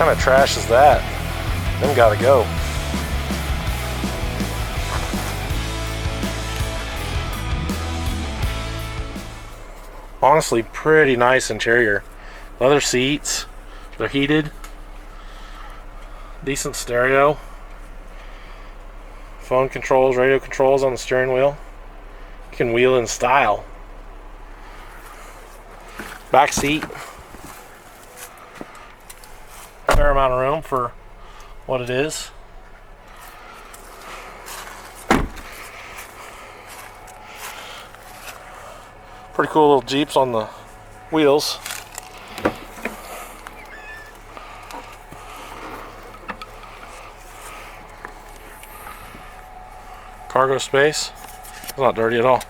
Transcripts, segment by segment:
kind of trash is that? Them gotta go. Honestly, pretty nice interior. Leather seats, they're heated. Decent stereo. Phone controls, radio controls on the steering wheel. You can wheel in style. Back seat. Fair amount of room for what it is. Pretty cool little Jeeps on the wheels. Cargo space. It's not dirty at all.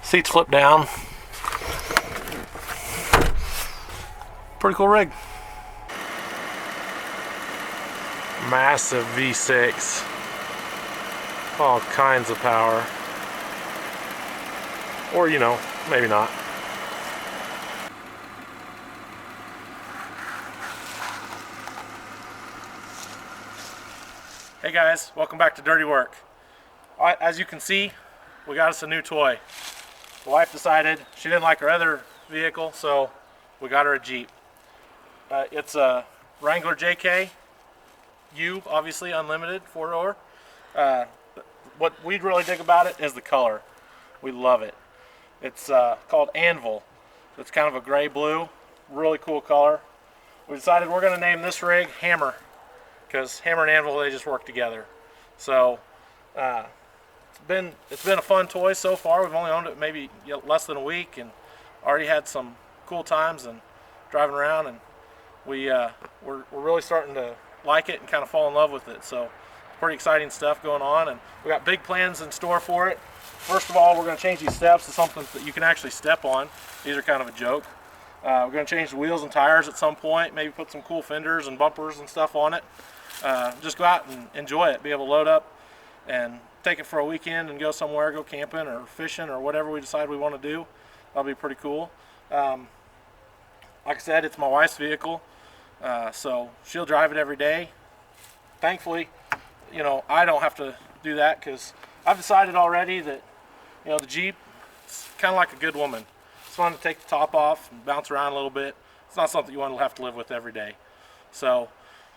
Seats flip down. Pretty cool rig. Massive V6. All kinds of power. Or, you know, maybe not. Hey guys, welcome back to Dirty Work. As you can see, we got us a new toy. The wife decided she didn't like her other vehicle, so we got her a Jeep. It's a Wrangler JK U, obviously unlimited, 4-door. What we really dig about it is the color. We love it. It's called Anvil. It's kind of a gray blue, really cool color. We decided we're going to name this rig Hammer, because hammer and anvil, they just work together. So it's been a fun toy so far. We've only owned it maybe less than a week, and already had some cool times and driving around, and we're really starting to like it and kind of fall in love with it. So pretty exciting stuff going on, and we got big plans in store for it. First of all, we're going to change these steps to something that you can actually step on. These are kind of a joke. We're going to change the wheels and tires at some point, maybe put some cool fenders and bumpers and stuff on it. Just go out and enjoy it, be able to load up and take it for a weekend and go somewhere, go camping or fishing or whatever we decide we want to do. That'll be pretty cool. Like I said, it's my wife's vehicle, so she'll drive it every day. Thankfully, you know, I don't have to do that, because I've decided already that, you know, the Jeep is kind of like a good woman. It's fun to take the top off and bounce around a little bit. It's not something you want to have to live with every day. So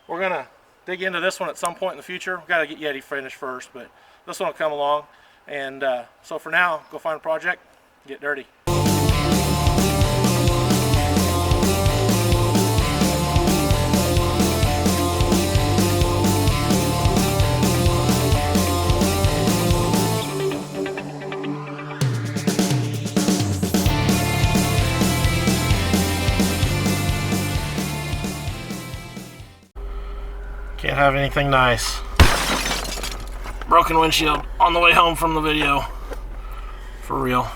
we're going to dig into this one at some point in the future. We've got to get Yeti finished first, but this one will come along. And so for now, go find a project, get dirty. Can't have anything nice. Broken windshield on the way home from the video. For real.